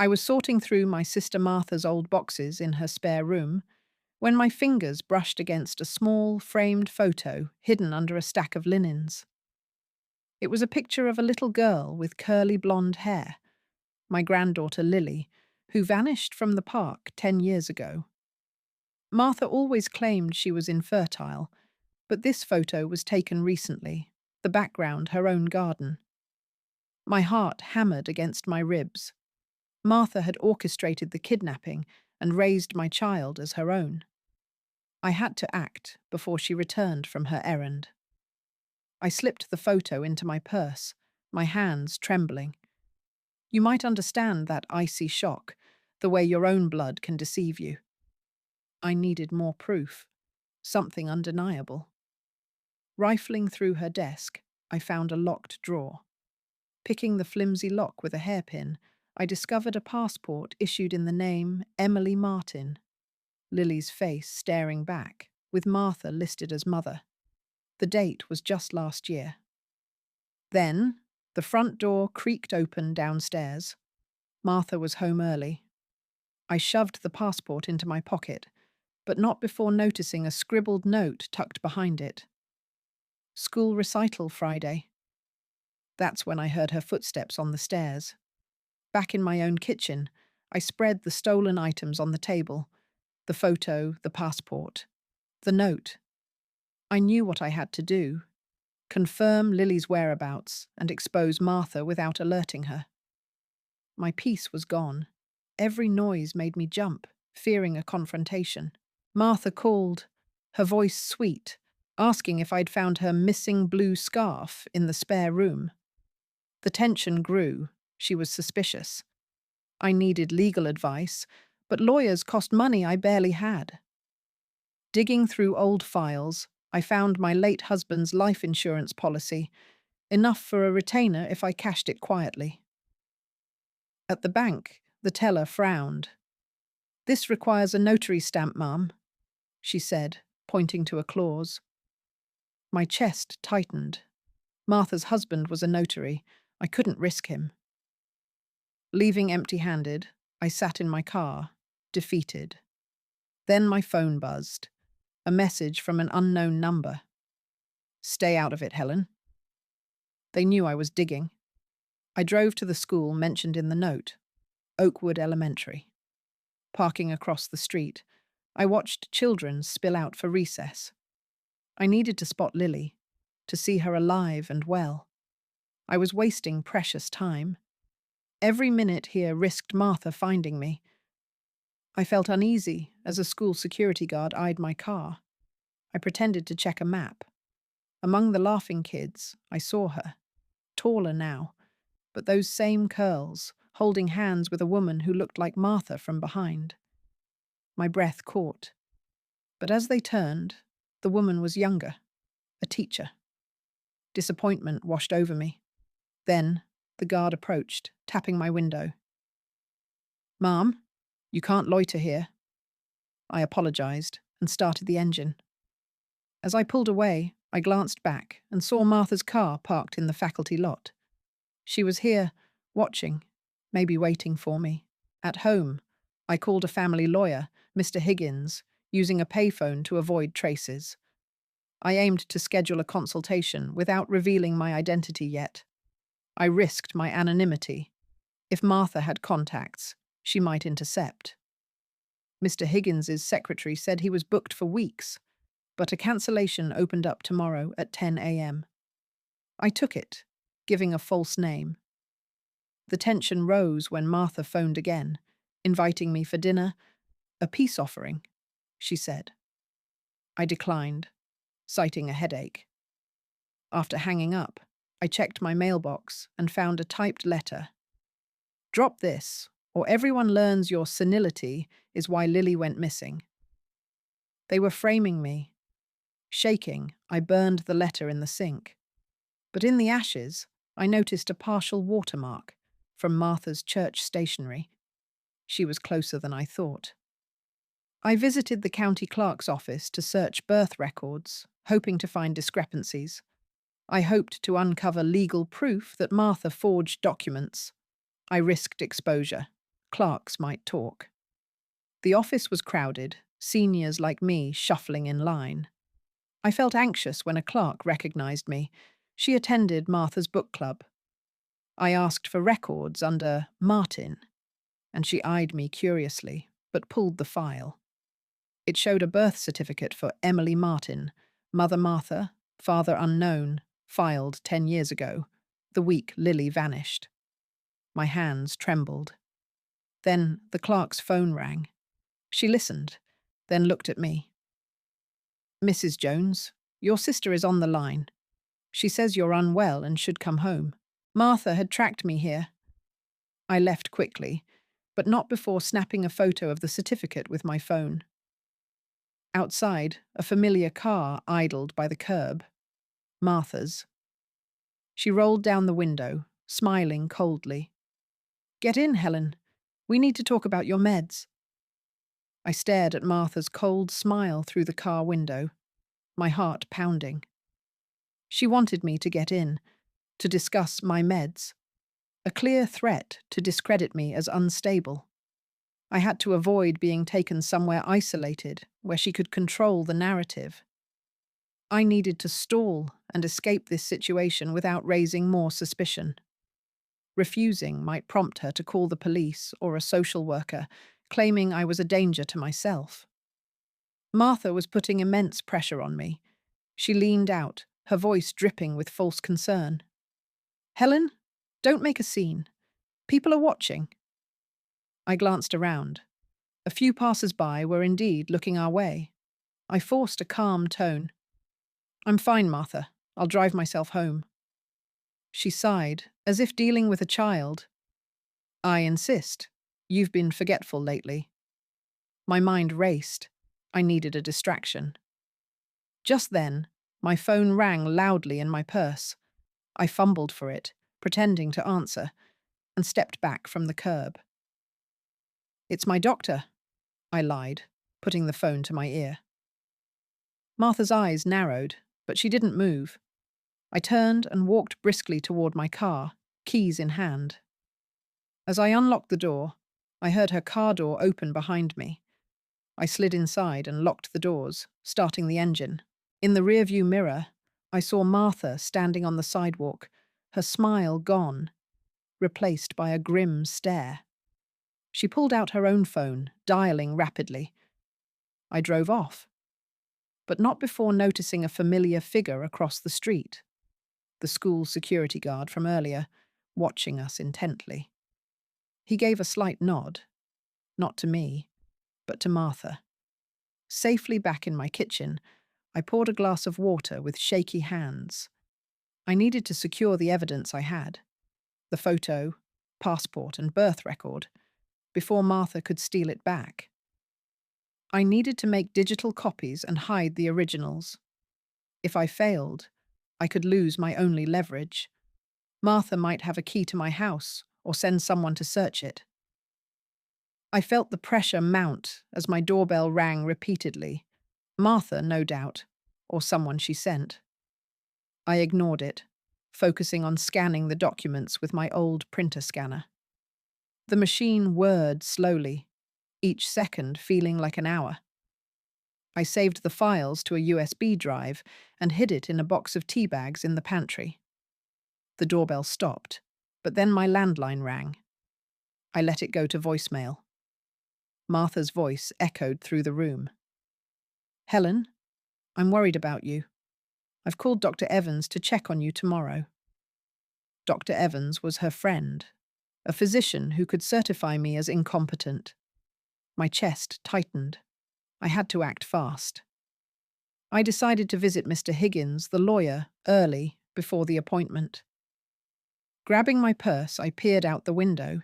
I was sorting through my sister Martha's old boxes in her spare room when my fingers brushed against a small, framed photo hidden under a stack of linens. It was a picture of a little girl with curly blonde hair, my granddaughter Lily, who vanished from the park 10 years ago. Martha always claimed she was infertile, but this photo was taken recently, the background her own garden. My heart hammered against my ribs. Martha had orchestrated the kidnapping and raised my child as her own. I had to act before she returned from her errand. I slipped the photo into my purse, my hands trembling. You might understand that icy shock, the way your own blood can deceive you. I needed more proof, something undeniable. Rifling through her desk, I found a locked drawer. Picking the flimsy lock with a hairpin, I discovered a passport issued in the name Emily Martin. Lily's face staring back, with Martha listed as mother. The date was just last year. Then, the front door creaked open downstairs. Martha was home early. I shoved the passport into my pocket, but not before noticing a scribbled note tucked behind it. School recital Friday. That's when I heard her footsteps on the stairs. Back in my own kitchen, I spread the stolen items on the table. The photo, the passport, the note. I knew what I had to do. Confirm Lily's whereabouts and expose Martha without alerting her. My peace was gone. Every noise made me jump, fearing a confrontation. Martha called, her voice sweet, asking if I'd found her missing blue scarf in the spare room. The tension grew. She was suspicious. I needed legal advice, but lawyers cost money I barely had. Digging through old files, I found my late husband's life insurance policy, enough for a retainer if I cashed it quietly. At the bank, the teller frowned. "This requires a notary stamp, ma'am," she said, pointing to a clause. My chest tightened. Martha's husband was a notary. I couldn't risk him. Leaving empty-handed, I sat in my car, defeated. Then my phone buzzed. A message from an unknown number. "Stay out of it, Helen." They knew I was digging. I drove to the school mentioned in the note, Oakwood Elementary. Parking across the street, I watched children spill out for recess. I needed to spot Lily, to see her alive and well. I was wasting precious time. Every minute here risked Martha finding me. I felt uneasy as a school security guard eyed my car. I pretended to check a map. Among the laughing kids, I saw her, taller now, but those same curls, holding hands with a woman who looked like Martha from behind. My breath caught. But as they turned, the woman was younger, a teacher. Disappointment washed over me. Then, the guard approached, tapping my window. "Ma'am, you can't loiter here." I apologized and started the engine. As I pulled away, I glanced back and saw Martha's car parked in the faculty lot. She was here, watching, maybe waiting for me. At home, I called a family lawyer, Mr. Higgins, using a payphone to avoid traces. I aimed to schedule a consultation without revealing my identity yet. I risked my anonymity. If Martha had contacts, she might intercept. Mr. Higgins's secretary said he was booked for weeks, but a cancellation opened up tomorrow at 10 a.m. I took it, giving a false name. The tension rose when Martha phoned again, inviting me for dinner. "A peace offering," she said. I declined, citing a headache. After hanging up, I checked my mailbox and found a typed letter. "Drop this, or everyone learns your senility is why Lily went missing." They were framing me. Shaking, I burned the letter in the sink. But in the ashes, I noticed a partial watermark from Martha's church stationery. She was closer than I thought. I visited the county clerk's office to search birth records, hoping to find discrepancies. I hoped to uncover legal proof that Martha forged documents. I risked exposure. clerks might talk. The office was crowded, seniors like me shuffling in line. I felt anxious when a clerk recognized me. She attended Martha's book club. I asked for records under Martin, and she eyed me curiously, but pulled the file. It showed a birth certificate for Emily Martin, Mother Martha, Father Unknown, filed 10 years ago, the week Lily vanished. My hands trembled. Then the clerk's phone rang. She listened, then looked at me. "Mrs. Jones, your sister is on the line. She says you're unwell and should come home. Martha had tracked me here." I left quickly, but not before snapping a photo of the certificate with my phone. Outside, a familiar car idled by the curb. Martha's. She rolled down the window, smiling coldly. "Get in, Helen. We need to talk about your meds." I stared at Martha's cold smile through the car window, my heart pounding. She wanted me to get in, to discuss my meds, a clear threat to discredit me as unstable. I had to avoid being taken somewhere isolated, where she could control the narrative. I needed to stall and escape this situation without raising more suspicion. Refusing might prompt her to call the police or a social worker, claiming I was a danger to myself. Martha was putting immense pressure on me. She leaned out, her voice dripping with false concern. "Helen, don't make a scene. People are watching." I glanced around. A few passers-by were indeed looking our way. I forced a calm tone. "I'm fine, Martha. I'll drive myself home." She sighed, as if dealing with a child. "I insist. You've been forgetful lately." My mind raced. I needed a distraction. Just then, my phone rang loudly in my purse. I fumbled for it, pretending to answer, and stepped back from the curb. "It's my doctor," I lied, putting the phone to my ear. Martha's eyes narrowed, but she didn't move. I turned and walked briskly toward my car, keys in hand. As I unlocked the door, I heard her car door open behind me. I slid inside and locked the doors, starting the engine. In the rearview mirror, I saw Martha standing on the sidewalk, her smile gone, replaced by a grim stare. She pulled out her own phone, dialing rapidly. I drove off, but not before noticing a familiar figure across the street, the school security guard from earlier, watching us intently. He gave a slight nod, not to me, but to Martha. Safely back in my kitchen, I poured a glass of water with shaky hands. I needed to secure the evidence I had, the photo, passport, and birth record, before Martha could steal it back. I needed to make digital copies and hide the originals. If I failed, I could lose my only leverage. Martha might have a key to my house or send someone to search it. I felt the pressure mount as my doorbell rang repeatedly. Martha, no doubt, or someone she sent. I ignored it, focusing on scanning the documents with my old printer scanner. The machine whirred slowly, each second feeling like an hour. I saved the files to a USB drive and hid it in a box of tea bags in the pantry. The doorbell stopped, but then my landline rang. I let it go to voicemail. Martha's voice echoed through the room. "Helen, I'm worried about you. I've called Dr. Evans to check on you tomorrow." Dr. Evans was her friend, a physician who could certify me as incompetent. My chest tightened. I had to act fast. I decided to visit Mr. Higgins, the lawyer, early, before the appointment. Grabbing my purse, I peered out the window.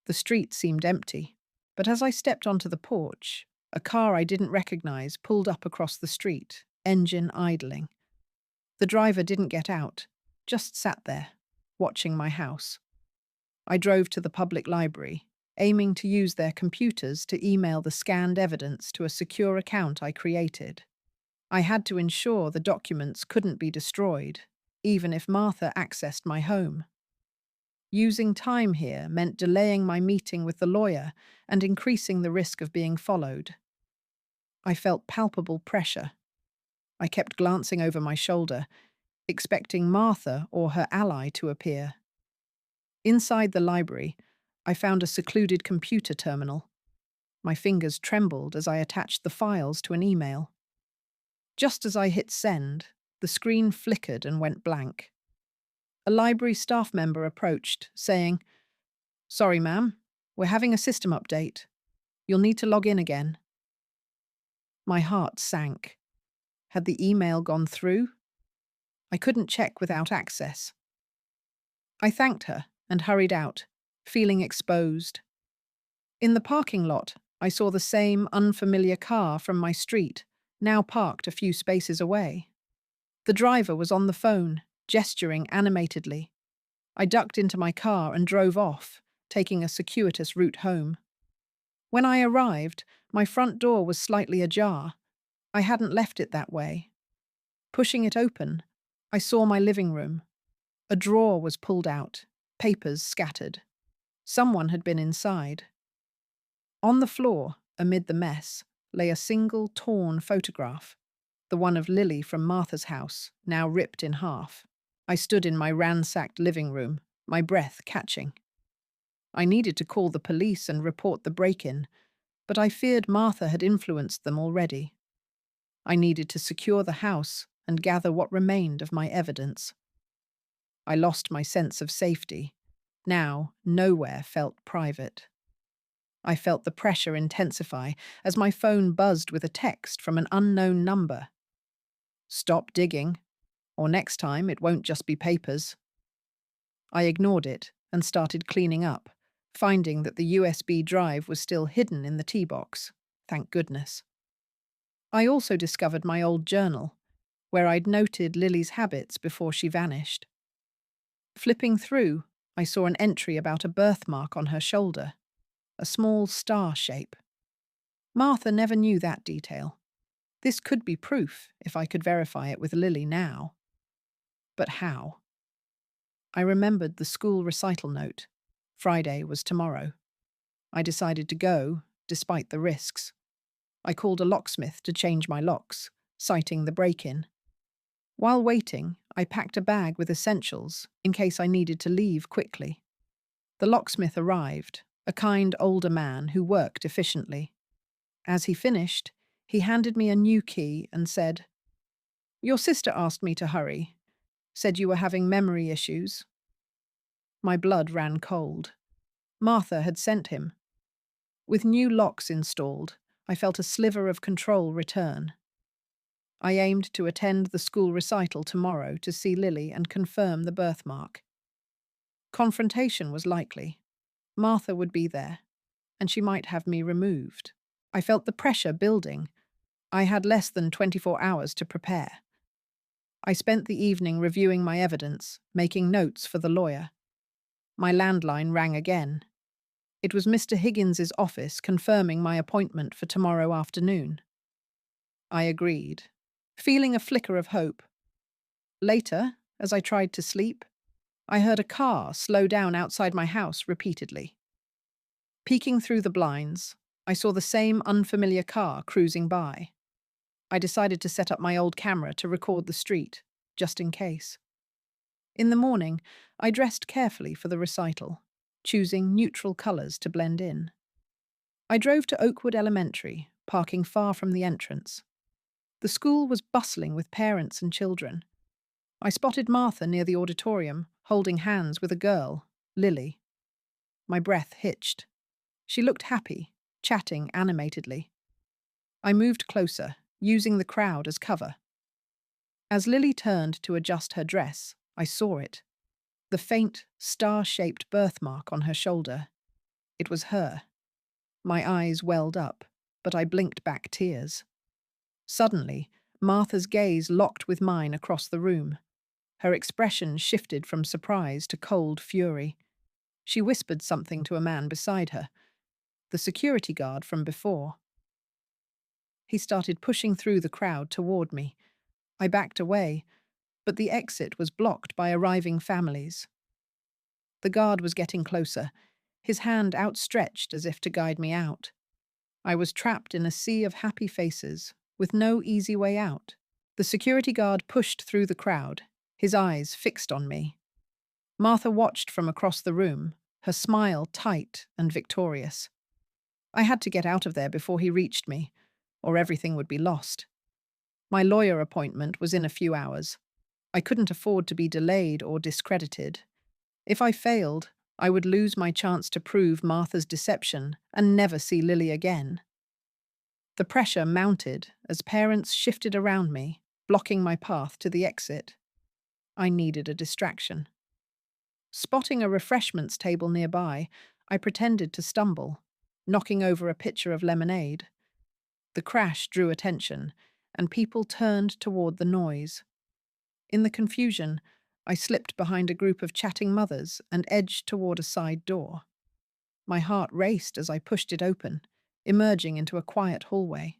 The street seemed empty, but as I stepped onto the porch, a car I didn't recognize pulled up across the street, engine idling. The driver didn't get out, just sat there, watching my house. I drove to the public library, aiming to use their computers to email the scanned evidence to a secure account I created. I had to ensure the documents couldn't be destroyed, even if Martha accessed my home. Using time here meant delaying my meeting with the lawyer and increasing the risk of being followed. I felt palpable pressure. I kept glancing over my shoulder, expecting Martha or her ally to appear. Inside the library, I found a secluded computer terminal. My fingers trembled as I attached the files to an email. Just as I hit send, the screen flickered and went blank. A library staff member approached, saying, "Sorry, ma'am, we're having a system update. You'll need to log in again." My heart sank. Had the email gone through? I couldn't check without access. I thanked her and hurried out, feeling exposed. In the parking lot, I saw the same unfamiliar car from my street, now parked a few spaces away. The driver was on the phone, gesturing animatedly. I ducked into my car and drove off, taking a circuitous route home. When I arrived, my front door was slightly ajar. I hadn't left it that way. Pushing it open, I saw my living room. A drawer was pulled out, papers scattered. Someone had been inside. On the floor, amid the mess, lay a single torn photograph, the one of Lily from Martha's house, now ripped in half. I stood in my ransacked living room, my breath catching. I needed to call the police and report the break-in, but I feared Martha had influenced them already. I needed to secure the house and gather what remained of my evidence. I lost my sense of safety. Now, nowhere felt private. I felt the pressure intensify as my phone buzzed with a text from an unknown number. "Stop digging, or next time it won't just be papers." I ignored it and started cleaning up, finding that the USB drive was still hidden in the tea box. Thank goodness. I also discovered my old journal, where I'd noted Lily's habits before she vanished. Flipping through, I saw an entry about a birthmark on her shoulder, a small star shape. Martha never knew that detail. This could be proof if I could verify it with Lily now. But how? I remembered the school recital note. Friday was tomorrow. I decided to go, despite the risks. I called a locksmith to change my locks, citing the break-in. While waiting, I packed a bag with essentials in case I needed to leave quickly. The locksmith arrived, a kind older man who worked efficiently. As he finished, he handed me a new key and said, "Your sister asked me to hurry. Said you were having memory issues." My blood ran cold. Martha had sent him. With new locks installed, I felt a sliver of control return. I aimed to attend the school recital tomorrow to see Lily and confirm the birthmark. Confrontation was likely. Martha would be there, and she might have me removed. I felt the pressure building. I had less than 24 hours to prepare. I spent the evening reviewing my evidence, making notes for the lawyer. My landline rang again. It was Mr. Higgins's office confirming my appointment for tomorrow afternoon. I agreed, feeling a flicker of hope. Later, as I tried to sleep, I heard a car slow down outside my house repeatedly. Peeking through the blinds, I saw the same unfamiliar car cruising by. I decided to set up my old camera to record the street, just in case. In the morning, I dressed carefully for the recital, choosing neutral colours to blend in. I drove to Oakwood Elementary, parking far from the entrance. The school was bustling with parents and children. I spotted Martha near the auditorium, holding hands with a girl, Lily. My breath hitched. She looked happy, chatting animatedly. I moved closer, using the crowd as cover. As Lily turned to adjust her dress, I saw it. The faint, star-shaped birthmark on her shoulder. It was her. My eyes welled up, but I blinked back tears. Suddenly, Martha's gaze locked with mine across the room. Her expression shifted from surprise to cold fury. She whispered something to a man beside her, the security guard from before. He started pushing through the crowd toward me. I backed away, but the exit was blocked by arriving families. The guard was getting closer, his hand outstretched as if to guide me out. I was trapped in a sea of happy faces, with no easy way out. The security guard pushed through the crowd, his eyes fixed on me. Martha watched from across the room, her smile tight and victorious. I had to get out of there before he reached me, or everything would be lost. My lawyer appointment was in a few hours. I couldn't afford to be delayed or discredited. If I failed, I would lose my chance to prove Martha's deception and never see Lily again. The pressure mounted as parents shifted around me, blocking my path to the exit. I needed a distraction. Spotting a refreshments table nearby, I pretended to stumble, knocking over a pitcher of lemonade. The crash drew attention, and people turned toward the noise. In the confusion, I slipped behind a group of chatting mothers and edged toward a side door. My heart raced as I pushed it open, emerging into a quiet hallway.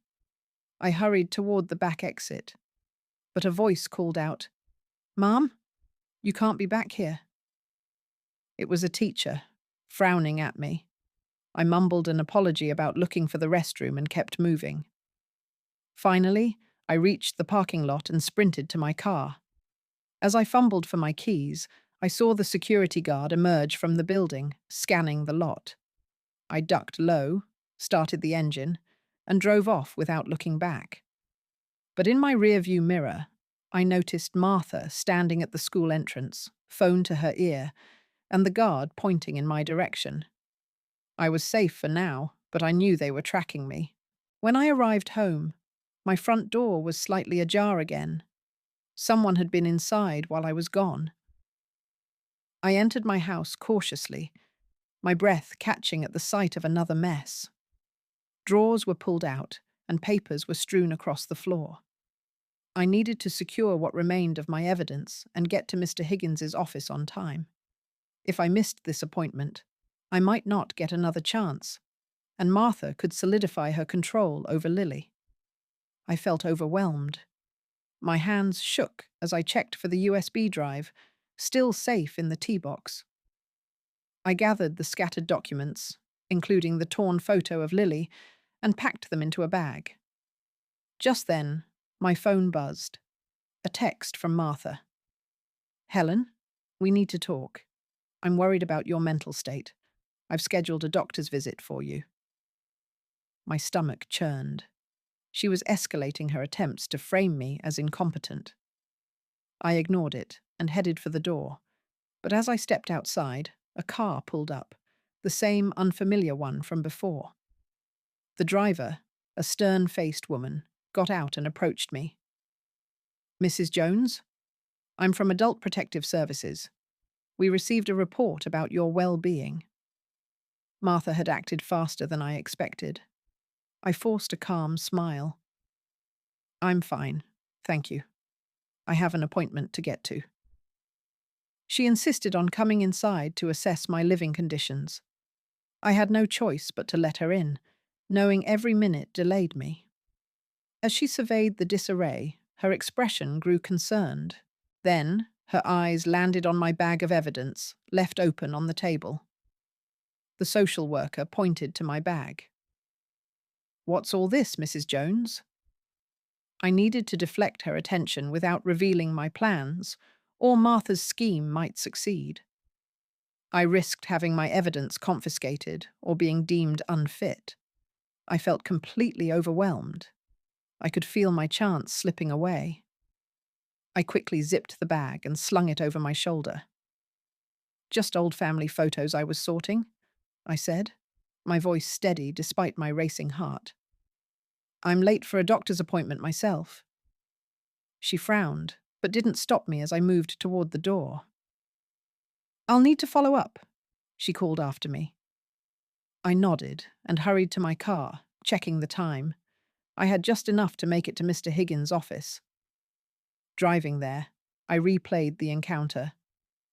I hurried toward the back exit, but a voice called out, "Mom, you can't be back here." It was a teacher, frowning at me. I mumbled an apology about looking for the restroom and kept moving. Finally, I reached the parking lot and sprinted to my car. As I fumbled for my keys, I saw the security guard emerge from the building, scanning the lot. I ducked low, started the engine, and drove off without looking back. But in my rearview mirror, I noticed Martha standing at the school entrance, phone to her ear, and the guard pointing in my direction. I was safe for now, but I knew they were tracking me. When I arrived home, my front door was slightly ajar again. Someone had been inside while I was gone. I entered my house cautiously, my breath catching at the sight of another mess. Drawers were pulled out, and papers were strewn across the floor. I needed to secure what remained of my evidence and get to Mr. Higgins's office on time. If I missed this appointment, I might not get another chance, and Martha could solidify her control over Lily. I felt overwhelmed. My hands shook as I checked for the USB drive, still safe in the tea box. I gathered the scattered documents, including the torn photo of Lily, and packed them into a bag. Just then, my phone buzzed. A text from Martha. "Helen, we need to talk. I'm worried about your mental state. I've scheduled a doctor's visit for you." My stomach churned. She was escalating her attempts to frame me as incompetent. I ignored it and headed for the door, but as I stepped outside, a car pulled up, the same unfamiliar one from before. The driver, a stern-faced woman, got out and approached me. "Mrs. Jones? I'm from Adult Protective Services. We received a report about your well-being." Martha had acted faster than I expected. I forced a calm smile. "I'm fine, thank you. I have an appointment to get to." She insisted on coming inside to assess my living conditions. I had no choice but to let her in, knowing every minute delayed me. As she surveyed the disarray, her expression grew concerned. Then, her eyes landed on my bag of evidence, left open on the table. The social worker pointed to my bag. "What's all this, Mrs. Jones?" I needed to deflect her attention without revealing my plans, or Martha's scheme might succeed. I risked having my evidence confiscated or being deemed unfit. I felt completely overwhelmed. I could feel my chance slipping away. I quickly zipped the bag and slung it over my shoulder. "Just old family photos I was sorting," I said, my voice steady despite my racing heart. "I'm late for a doctor's appointment myself." She frowned, but didn't stop me as I moved toward the door. "I'll need to follow up," she called after me. I nodded and hurried to my car, checking the time. I had just enough to make it to Mr. Higgins' office. Driving there, I replayed the encounter,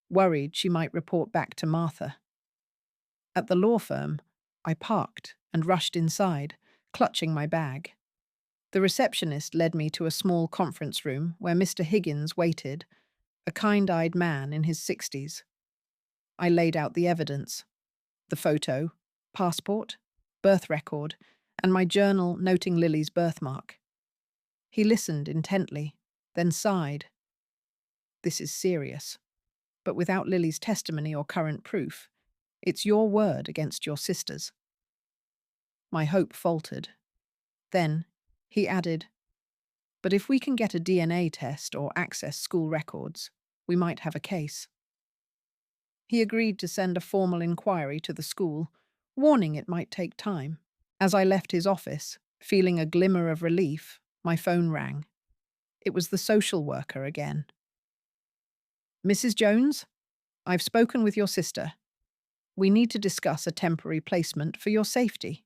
worried she might report back to Martha. At the law firm, I parked and rushed inside, clutching my bag. The receptionist led me to a small conference room where Mr. Higgins waited, a kind-eyed man in his 60s. I laid out the evidence: the photo, passport, birth record, and my journal noting Lily's birthmark. He listened intently, then sighed. This is serious, but without Lily's testimony or current proof, it's your word against your sister's. My hope faltered. Then he added, but if we can get a DNA test or access school records, we might have a case. He agreed to send a formal inquiry to the school, warning it might take time. As I left his office, feeling a glimmer of relief, my phone rang. It was the social worker again. Mrs. Jones, I've spoken with your sister. We need to discuss a temporary placement for your safety.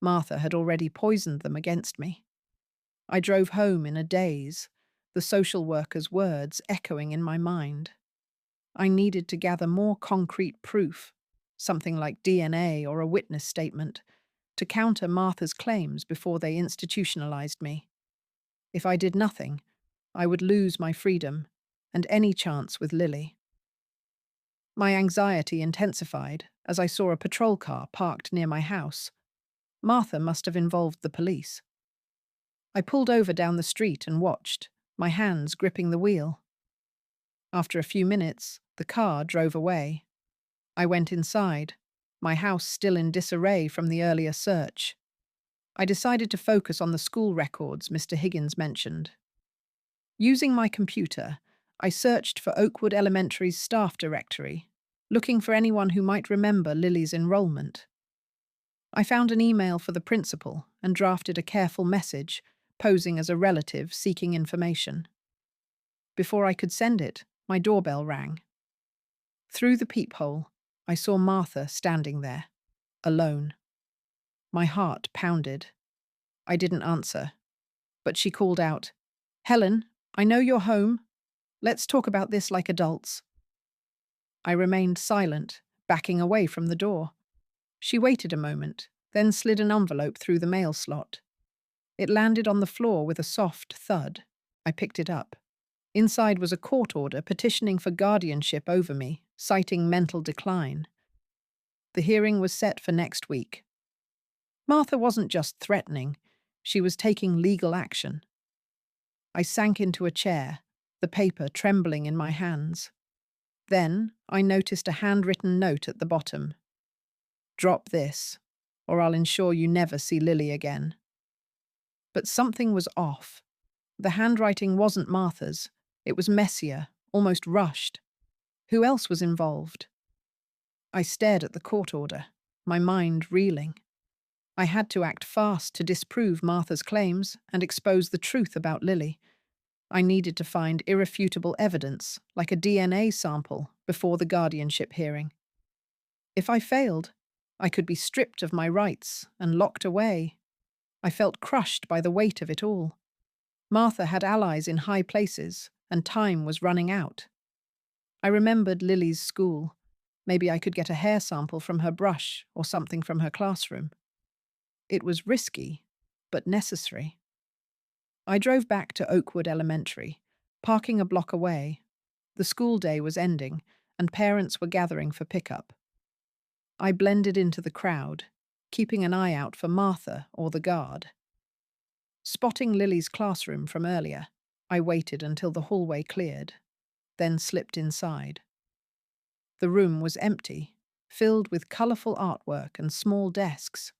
Martha had already poisoned them against me. I drove home in a daze, the social worker's words echoing in my mind. I needed to gather more concrete proof, something like DNA or a witness statement, to counter Martha's claims before they institutionalized me. If I did nothing, I would lose my freedom and any chance with Lily. My anxiety intensified as I saw a patrol car parked near my house. Martha must have involved the police. I pulled over down the street and watched, my hands gripping the wheel. After a few minutes, the car drove away. I went inside, my house still in disarray from the earlier search. I decided to focus on the school records Mr. Higgins mentioned. Using my computer, I searched for Oakwood Elementary's staff directory, looking for anyone who might remember Lily's enrollment. I found an email for the principal and drafted a careful message, posing as a relative seeking information. Before I could send it, my doorbell rang. Through the peephole, I saw Martha standing there, alone. My heart pounded. I didn't answer, but she called out, "Helen, I know you're home. Let's talk about this like adults." I remained silent, backing away from the door. She waited a moment, then slid an envelope through the mail slot. It landed on the floor with a soft thud. I picked it up. Inside was a court order petitioning for guardianship over me, citing mental decline. The hearing was set for next week. Martha wasn't just threatening, she was taking legal action. I sank into a chair, the paper trembling in my hands. Then I noticed a handwritten note at the bottom. "Drop this, or I'll ensure you never see Lily again." But something was off. The handwriting wasn't Martha's. It was messier, almost rushed. Who else was involved? I stared at the court order, my mind reeling. I had to act fast to disprove Martha's claims and expose the truth about Lily. I needed to find irrefutable evidence, like a DNA sample, before the guardianship hearing. If I failed, I could be stripped of my rights and locked away. I felt crushed by the weight of it all. Martha had allies in high places, and time was running out. I remembered Lily's school. Maybe I could get a hair sample from her brush or something from her classroom. It was risky, but necessary. I drove back to Oakwood Elementary, parking a block away. The school day was ending, and parents were gathering for pickup. I blended into the crowd, keeping an eye out for Martha or the guard. Spotting Lily's classroom from earlier, I waited until the hallway cleared, then slipped inside. The room was empty, filled with colourful artwork and small desks.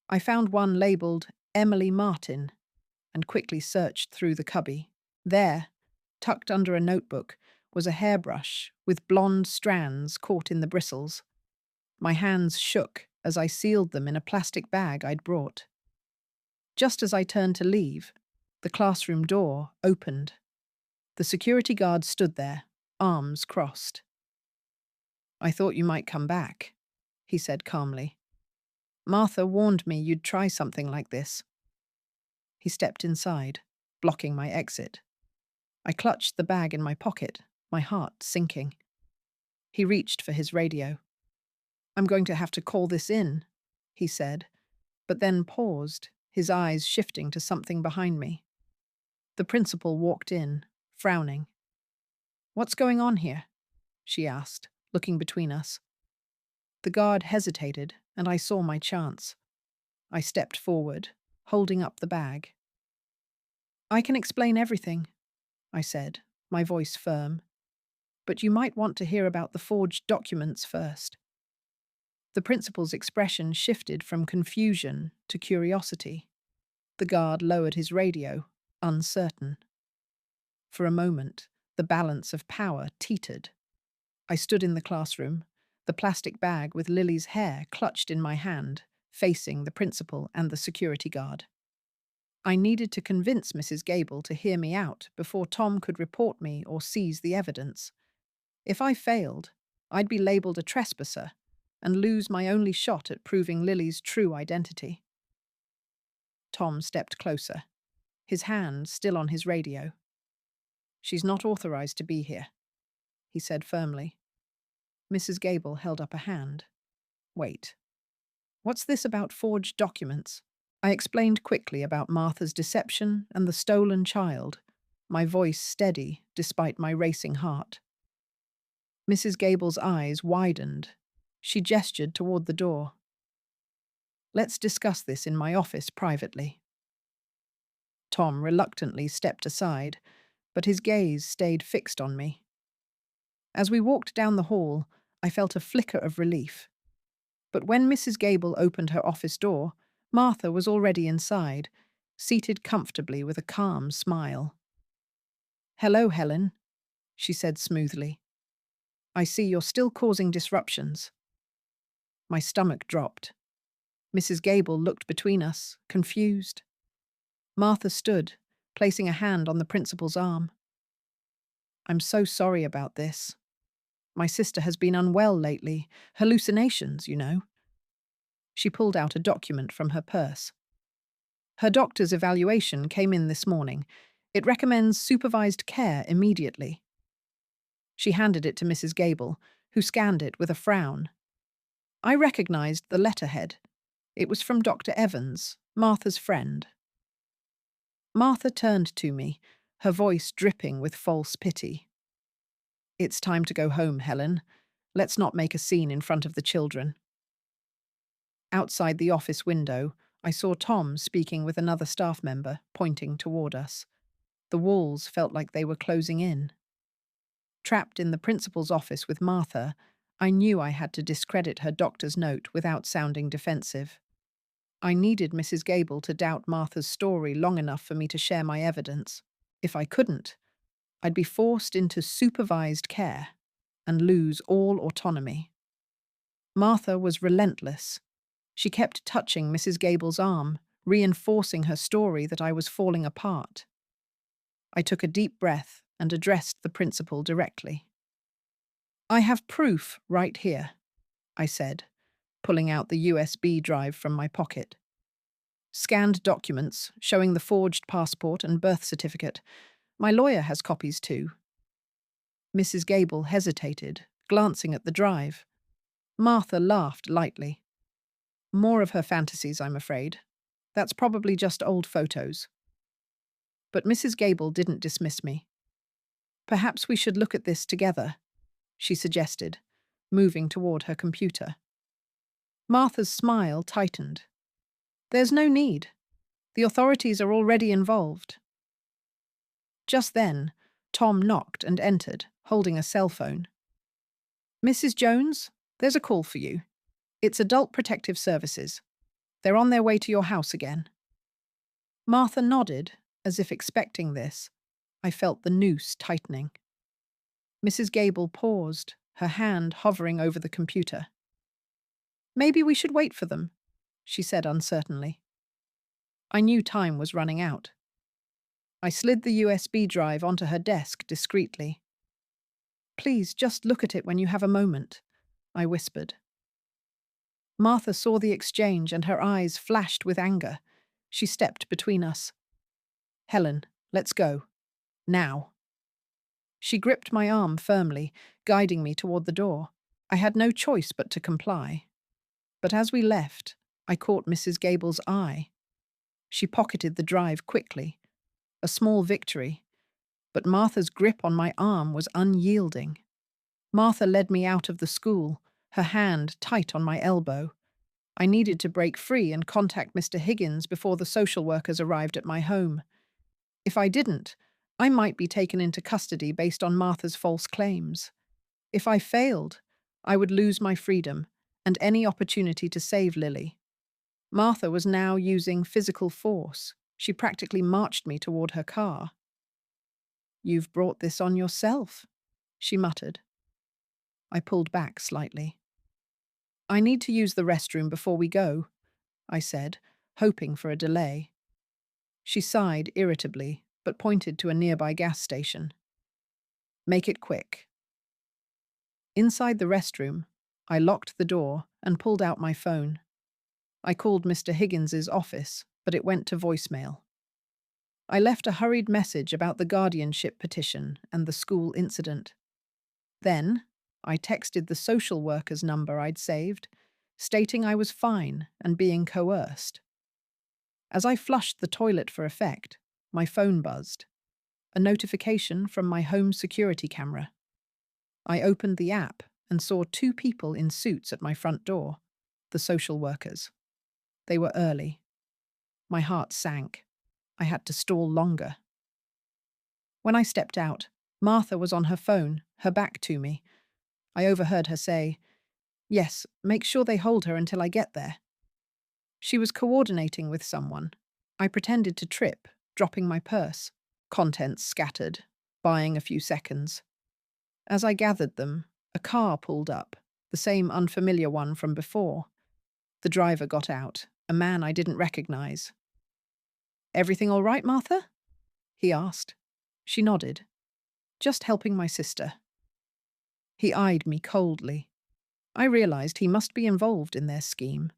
I found one labelled Emily Martin and quickly searched through the cubby. There, tucked under a notebook, was a hairbrush with blonde strands caught in the bristles. My hands shook as I sealed them in a plastic bag I'd brought. Just as I turned to leave, the classroom door opened. The security guard stood there, arms crossed. "I thought you might come back," he said calmly. "Martha warned me you'd try something like this." He stepped inside, blocking my exit. I clutched the bag in my pocket, my heart sinking. He reached for his radio. "I'm going to have to call this in," he said, but then paused, his eyes shifting to something behind me. The principal walked in, frowning. "What's going on here?" she asked, looking between us. The guard hesitated, and I saw my chance. I stepped forward, holding up the bag. "I can explain everything," I said, my voice firm. "But you might want to hear about the forged documents first." The principal's expression shifted from confusion to curiosity. The guard lowered his radio, uncertain. For a moment, the balance of power teetered. I stood in the classroom, the plastic bag with Lily's hair clutched in my hand, facing the principal and the security guard. I needed to convince Mrs. Gable to hear me out before Tom could report me or seize the evidence. If I failed, I'd be labelled a trespasser and lose my only shot at proving Lily's true identity. Tom stepped closer, his hand still on his radio. "She's not authorized to be here," he said firmly. Mrs. Gable held up a hand. "Wait. What's this about forged documents?" I explained quickly about Martha's deception and the stolen child, my voice steady despite my racing heart. Mrs. Gable's eyes widened. She gestured toward the door. "Let's discuss this in my office privately." Tom reluctantly stepped aside, but his gaze stayed fixed on me. As we walked down the hall, I felt a flicker of relief. But when Mrs. Gable opened her office door, Martha was already inside, seated comfortably with a calm smile. "Hello, Helen," she said smoothly. "I see you're still causing disruptions." My stomach dropped. Mrs. Gable looked between us, confused. Martha stood, placing a hand on the principal's arm. "I'm so sorry about this. My sister has been unwell lately. Hallucinations, you know." She pulled out a document from her purse. "Her doctor's evaluation came in this morning. It recommends supervised care immediately." She handed it to Mrs. Gable, who scanned it with a frown. I recognized the letterhead. It was from Dr. Evans, Martha's friend. Martha turned to me, her voice dripping with false pity. "It's time to go home, Helen. Let's not make a scene in front of the children." Outside the office window, I saw Tom speaking with another staff member, pointing toward us. The walls felt like they were closing in. Trapped in the principal's office with Martha, I knew I had to discredit her doctor's note without sounding defensive. I needed Mrs. Gable to doubt Martha's story long enough for me to share my evidence. If I couldn't, I'd be forced into supervised care and lose all autonomy. Martha was relentless. She kept touching Mrs. Gable's arm, reinforcing her story that I was falling apart. I took a deep breath and addressed the principal directly. "I have proof right here," I said, pulling out the USB drive from my pocket. "Scanned documents showing the forged passport and birth certificate. My lawyer has copies too." Mrs. Gable hesitated, glancing at the drive. Martha laughed lightly. "More of her fantasies, I'm afraid. That's probably just old photos." But Mrs. Gable didn't dismiss me. "Perhaps we should look at this together," she suggested, moving toward her computer. Martha's smile tightened. "There's no need. The authorities are already involved." Just then, Tom knocked and entered, holding a cell phone. "Mrs. Jones, there's a call for you. It's Adult Protective Services. They're on their way to your house again." Martha nodded, as if expecting this. I felt the noose tightening. Mrs. Gable paused, her hand hovering over the computer. "Maybe we should wait for them," she said uncertainly. I knew time was running out. I slid the USB drive onto her desk discreetly. "Please, just look at it when you have a moment," I whispered. Martha saw the exchange and her eyes flashed with anger. She stepped between us. "Helen, let's go. Now." She gripped my arm firmly, guiding me toward the door. I had no choice but to comply. But as we left, I caught Mrs. Gable's eye. She pocketed the drive quickly. A small victory, but Martha's grip on my arm was unyielding. Martha led me out of the school, her hand tight on my elbow. I needed to break free and contact Mr. Higgins before the social workers arrived at my home. If I didn't, I might be taken into custody based on Martha's false claims. If I failed, I would lose my freedom and any opportunity to save Lily. Martha was now using physical force. She practically marched me toward her car. "You've brought this on yourself," she muttered. I pulled back slightly. "I need to use the restroom before we go," I said, hoping for a delay. She sighed irritably, but pointed to a nearby gas station. "Make it quick." Inside the restroom, I locked the door and pulled out my phone. I called Mr. Higgins's office, but it went to voicemail. I left a hurried message about the guardianship petition and the school incident. Then, I texted the social worker's number I'd saved, stating I was fine and being coerced. As I flushed the toilet for effect, my phone buzzed. A notification from my home security camera. I opened the app and saw two people in suits at my front door, the social workers. They were early. My heart sank. I had to stall longer. When I stepped out, Martha was on her phone, her back to me. I overheard her say, "Yes, make sure they hold her until I get there." She was coordinating with someone. I pretended to trip, dropping my purse. Contents scattered, buying a few seconds. As I gathered them, a car pulled up, the same unfamiliar one from before. The driver got out, a man I didn't recognize. "Everything all right, Martha?" he asked. She nodded. "Just helping my sister." He eyed me coldly. I realized he must be involved in their scheme.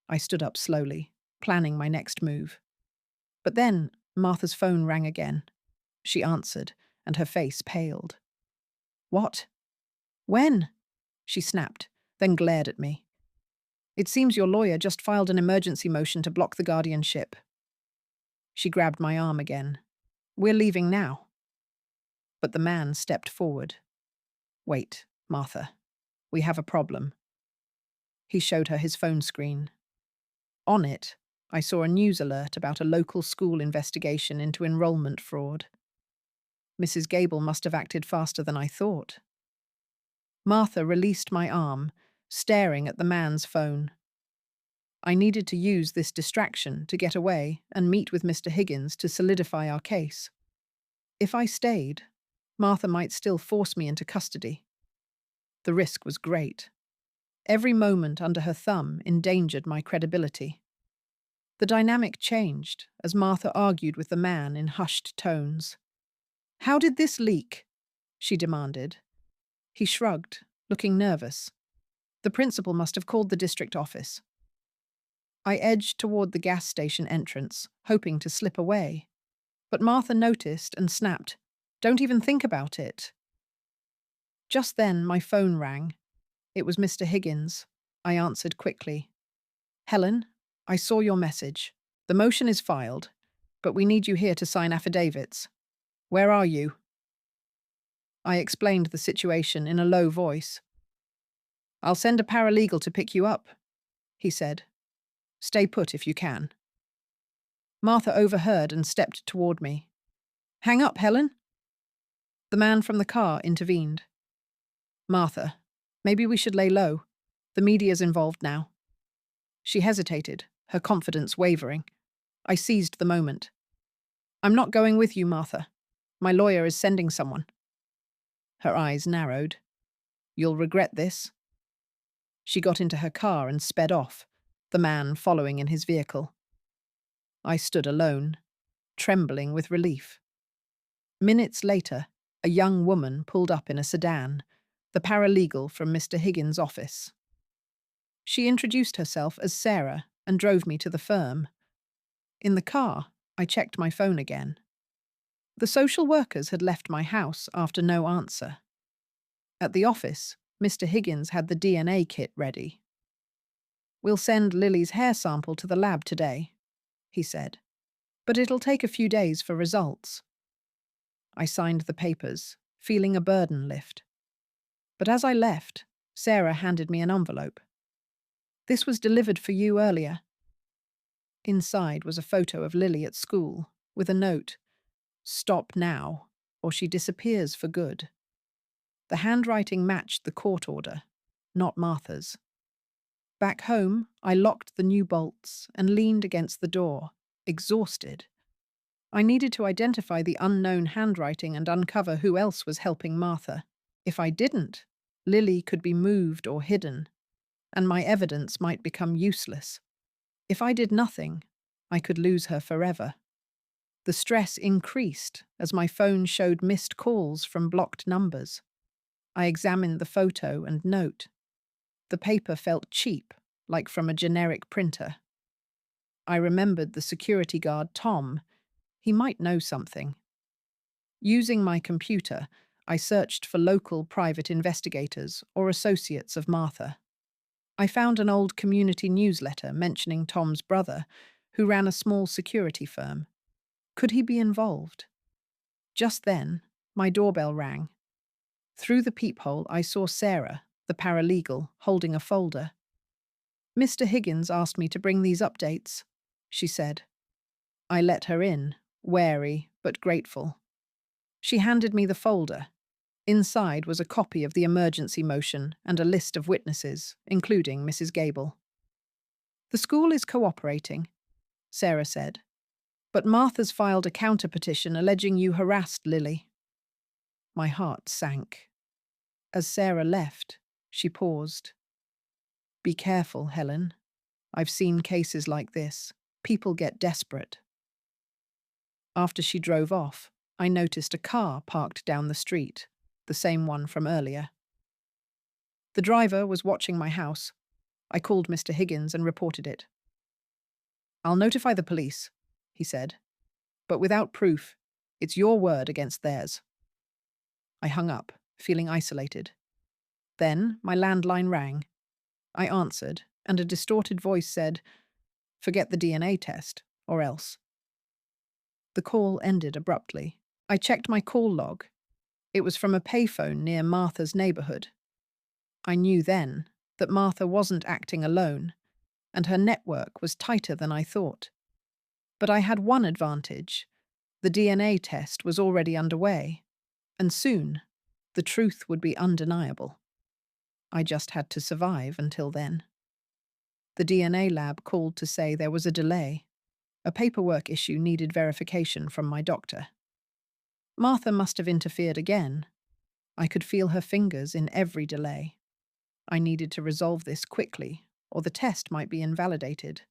I stood up slowly, planning my next move. But then Martha's phone rang again. She answered, and her face paled. "What? When?" she snapped, then glared at me. "It seems your lawyer just filed an emergency motion to block the guardianship." She grabbed my arm again. "We're leaving now." But the man stepped forward. "Wait, Martha. We have a problem." He showed her his phone screen. On it, I saw a news alert about a local school investigation into enrollment fraud. Mrs. Gable must have acted faster than I thought. Martha released my arm, staring at the man's phone. I needed to use this distraction to get away and meet with Mr. Higgins to solidify our case. If I stayed, Martha might still force me into custody. The risk was great. Every moment under her thumb endangered my credibility. The dynamic changed as Martha argued with the man in hushed tones. "How did this leak?" she demanded. He shrugged, looking nervous. "The principal must have called the district office." I edged toward the gas station entrance, hoping to slip away. But Martha noticed and snapped, "Don't even think about it." Just then, my phone rang. It was Mr. Higgins. I answered quickly. "Helen, I saw your message. The motion is filed, but we need you here to sign affidavits. Where are you?" I explained the situation in a low voice. "I'll send a paralegal to pick you up," he said. "Stay put if you can." Martha overheard and stepped toward me. "Hang up, Helen." The man from the car intervened. "Martha, maybe we should lay low. The media's involved now." She hesitated, her confidence wavering. I seized the moment. "I'm not going with you, Martha. My lawyer is sending someone." Her eyes narrowed. "You'll regret this." She got into her car and sped off, the man following in his vehicle. I stood alone, trembling with relief. Minutes later, a young woman pulled up in a sedan, the paralegal from Mr. Higgins' office. She introduced herself as Sarah and drove me to the firm. In the car, I checked my phone again. The social workers had left my house after no answer. At the office, Mr. Higgins had the DNA kit ready. "We'll send Lily's hair sample to the lab today," he said, "but it'll take a few days for results." I signed the papers, feeling a burden lift. But as I left, Sarah handed me an envelope. "This was delivered for you earlier." Inside was a photo of Lily at school, with a note, "Stop now, or she disappears for good." The handwriting matched the court order, not Martha's. Back home, I locked the new bolts and leaned against the door, exhausted. I needed to identify the unknown handwriting and uncover who else was helping Martha. If I didn't, Lily could be moved or hidden, and my evidence might become useless. If I did nothing, I could lose her forever. The stress increased as my phone showed missed calls from blocked numbers. I examined the photo and note. The paper felt cheap, like from a generic printer. I remembered the security guard, Tom. He might know something. Using my computer, I searched for local private investigators or associates of Martha. I found an old community newsletter mentioning Tom's brother, who ran a small security firm. Could he be involved? Just then, my doorbell rang. Through the peephole, I saw Sarah, the paralegal, holding a folder. "Mr. Higgins asked me to bring these updates," she said. I let her in, wary but grateful. She handed me the folder. Inside was a copy of the emergency motion and a list of witnesses, including Mrs. Gable. "The school is cooperating," Sarah said, "but Martha's filed a counterpetition alleging you harassed Lily." My heart sank. As Sarah left, she paused. "Be careful, Helen. I've seen cases like this. People get desperate." After she drove off, I noticed a car parked down the street, the same one from earlier. The driver was watching my house. I called Mr. Higgins and reported it. "I'll notify the police," he said, "but without proof, it's your word against theirs." I hung up, feeling isolated. Then my landline rang. I answered, and a distorted voice said, "Forget the DNA test, or else." The call ended abruptly. I checked my call log. It was from a payphone near Martha's neighborhood. I knew then that Martha wasn't acting alone, and her network was tighter than I thought. But I had one advantage. The DNA test was already underway, and soon the truth would be undeniable. I just had to survive until then. The DNA lab called to say there was a delay. A paperwork issue needed verification from my doctor. Martha must have interfered again. I could feel her fingers in every delay. I needed to resolve this quickly, or the test might be invalidated,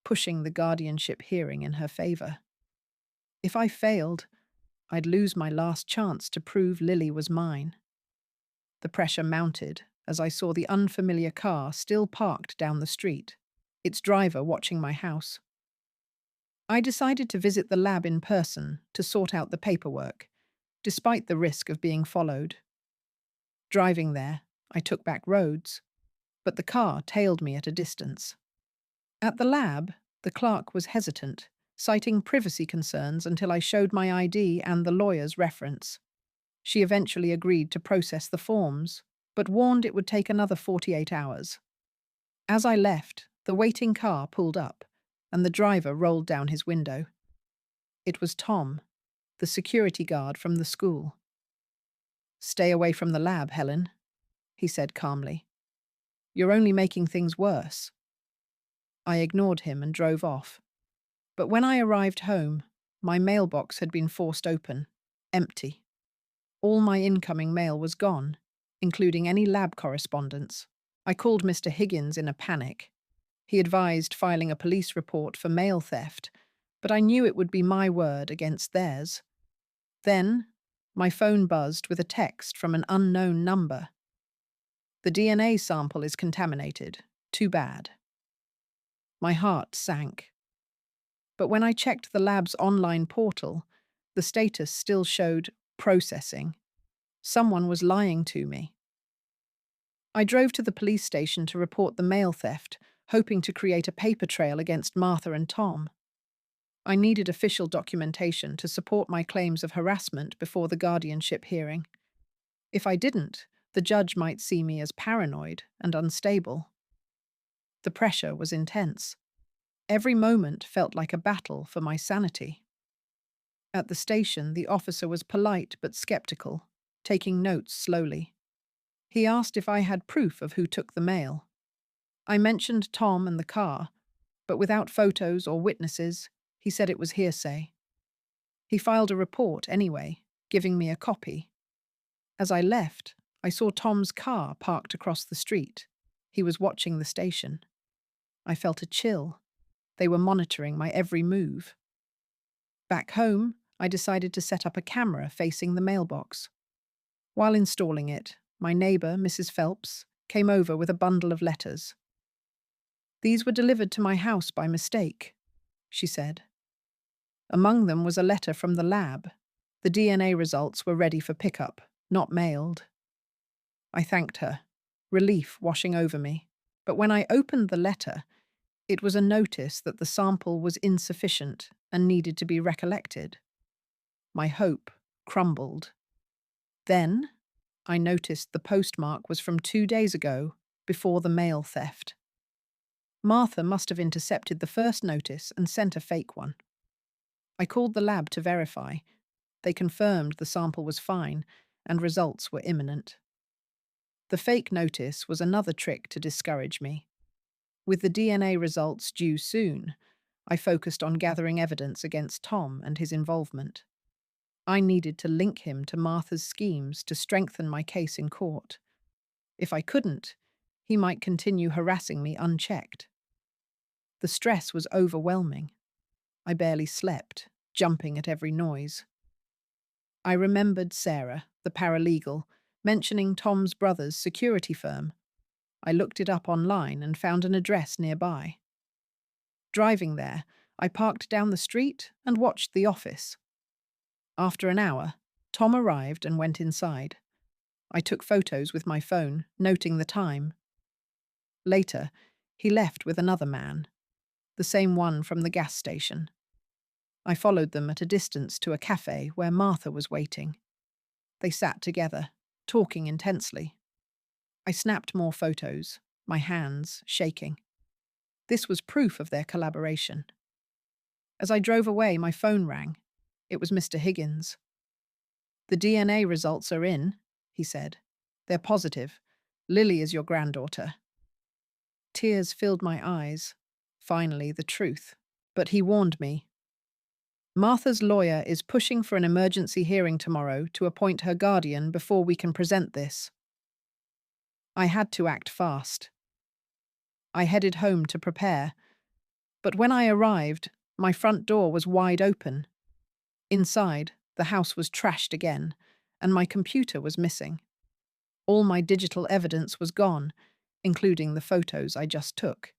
pushing the guardianship hearing in her favor. If I failed, I'd lose my last chance to prove Lily was mine. The pressure mounted as I saw the unfamiliar car still parked down the street, its driver watching my house. I decided to visit the lab in person to sort out the paperwork, despite the risk of being followed. Driving there, I took back roads, but the car tailed me at a distance. At the lab, the clerk was hesitant, citing privacy concerns until I showed my ID and the lawyer's reference. She eventually agreed to process the forms, but warned it would take another 48 hours. As I left, the waiting car pulled up, and the driver rolled down his window. It was Tom, the security guard from the school. "Stay away from the lab, Helen," he said calmly. "You're only making things worse." I ignored him and drove off. But when I arrived home, my mailbox had been forced open, empty. All my incoming mail was gone, including any lab correspondence. I called Mr. Higgins in a panic. He advised filing a police report for mail theft, but I knew it would be my word against theirs. Then, my phone buzzed with a text from an unknown number. "The DNA sample is contaminated. Too bad." My heart sank. But when I checked the lab's online portal, the status still showed processing. Someone was lying to me. I drove to the police station to report the mail theft, hoping to create a paper trail against Martha and Tom. I needed official documentation to support my claims of harassment before the guardianship hearing. If I didn't, The judge might see me as paranoid and unstable. The pressure was intense. Every moment felt like a battle for my sanity. At the station, the officer was polite but skeptical, taking notes slowly. He asked if I had proof of who took the mail. I mentioned Tom and the car, but without photos or witnesses, he said it was hearsay. He filed a report anyway, giving me a copy. As I left, I saw Tom's car parked across the street. He was watching the station. I felt a chill. They were monitoring my every move. Back home, I decided to set up a camera facing the mailbox. While installing it, my neighbor, Mrs. Phelps, came over with a bundle of letters. "These were delivered to my house by mistake," she said. Among them was a letter from the lab. The DNA results were ready for pickup, not mailed. I thanked her, relief washing over me. But when I opened the letter, it was a notice that the sample was insufficient and needed to be recollected. My hope crumbled. Then, I noticed the postmark was from 2 days ago, before the mail theft. Martha must have intercepted the first notice and sent a fake one. I called the lab to verify. They confirmed the sample was fine and results were imminent. The fake notice was another trick to discourage me. With the DNA results due soon, I focused on gathering evidence against Tom and his involvement. I needed to link him to Martha's schemes to strengthen my case in court. If I couldn't, he might continue harassing me unchecked. The stress was overwhelming. I barely slept, jumping at every noise. I remembered Sarah, the paralegal, mentioning Tom's brother's security firm. I looked it up online and found an address nearby. Driving there, I parked down the street and watched the office. After an hour, Tom arrived and went inside. I took photos with my phone, noting the time. Later, he left with another man, the same one from the gas station. I followed them at a distance to a cafe where Martha was waiting. They sat together, talking intensely. I snapped more photos, my hands shaking. This was proof of their collaboration. As I drove away, my phone rang. It was Mr. Higgins. "The DNA results are in," he said. "They're positive. Lily is your granddaughter." Tears filled my eyes. Finally, the truth. But he warned me. "Martha's lawyer is pushing for an emergency hearing tomorrow to appoint her guardian before we can present this." I had to act fast. I headed home to prepare. But when I arrived, my front door was wide open. Inside, the house was trashed again, and my computer was missing. All my digital evidence was gone, including the photos I just took.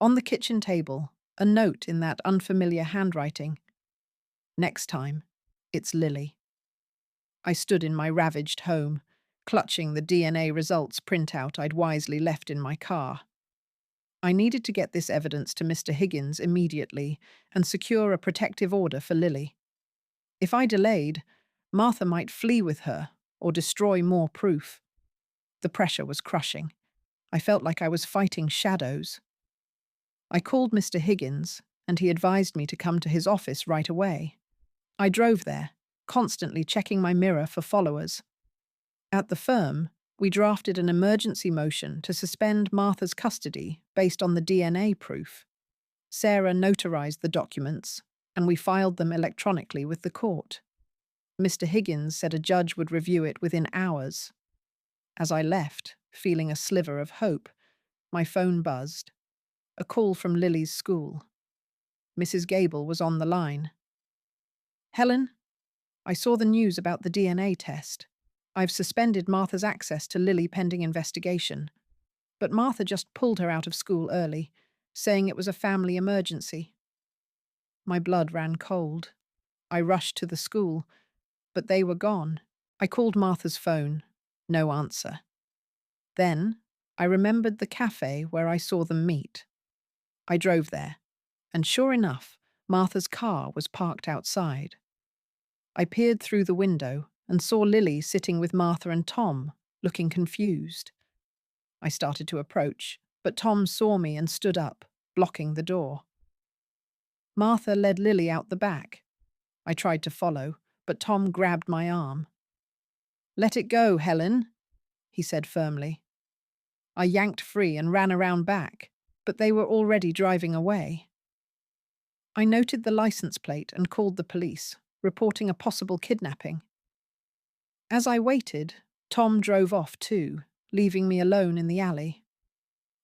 On the kitchen table, a note in that unfamiliar handwriting. "Next time, it's Lily." I stood in my ravaged home, clutching the DNA results printout I'd wisely left in my car. I needed to get this evidence to Mr. Higgins immediately and secure a protective order for Lily. If I delayed, Martha might flee with her or destroy more proof. The pressure was crushing. I felt like I was fighting shadows. I called Mr. Higgins, and he advised me to come to his office right away. I drove there, constantly checking my mirror for followers. At the firm, we drafted an emergency motion to suspend Martha's custody based on the DNA proof. Sarah notarized the documents, and we filed them electronically with the court. Mr. Higgins said a judge would review it within hours. As I left, feeling a sliver of hope, my phone buzzed. A call from Lily's school. Mrs. Gable was on the line. "Helen, I saw the news about the DNA test. I've suspended Martha's access to Lily pending investigation. But Martha just pulled her out of school early, saying it was a family emergency." My blood ran cold. I rushed to the school, but they were gone. I called Martha's phone. No answer. Then, I remembered the cafe where I saw them meet. I drove there, and sure enough, Martha's car was parked outside. I peered through the window and saw Lily sitting with Martha and Tom, looking confused. I started to approach, but Tom saw me and stood up, blocking the door. Martha led Lily out the back. I tried to follow, but Tom grabbed my arm. "Let it go, Helen," he said firmly. I yanked free and ran around back, but they were already driving away. I noted the license plate and called the police, reporting a possible kidnapping. As I waited, Tom drove off too, leaving me alone in the alley.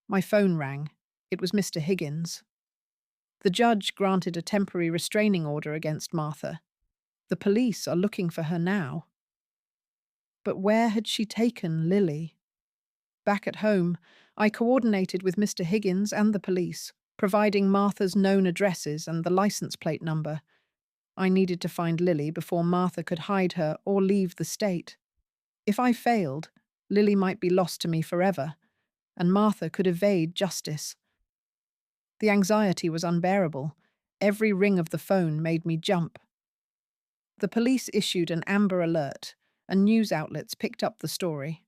My phone rang. It was Mr. Higgins. The judge granted a temporary restraining order against Martha. The police are looking for her now. But where had she taken Lily? Back at home, I coordinated with Mr. Higgins and the police, providing Martha's known addresses and the license plate number. I needed to find Lily before Martha could hide her or leave the state. If I failed, Lily might be lost to me forever, and Martha could evade justice. The anxiety was unbearable. Every ring of the phone made me jump. The police issued an Amber Alert, and news outlets picked up the story.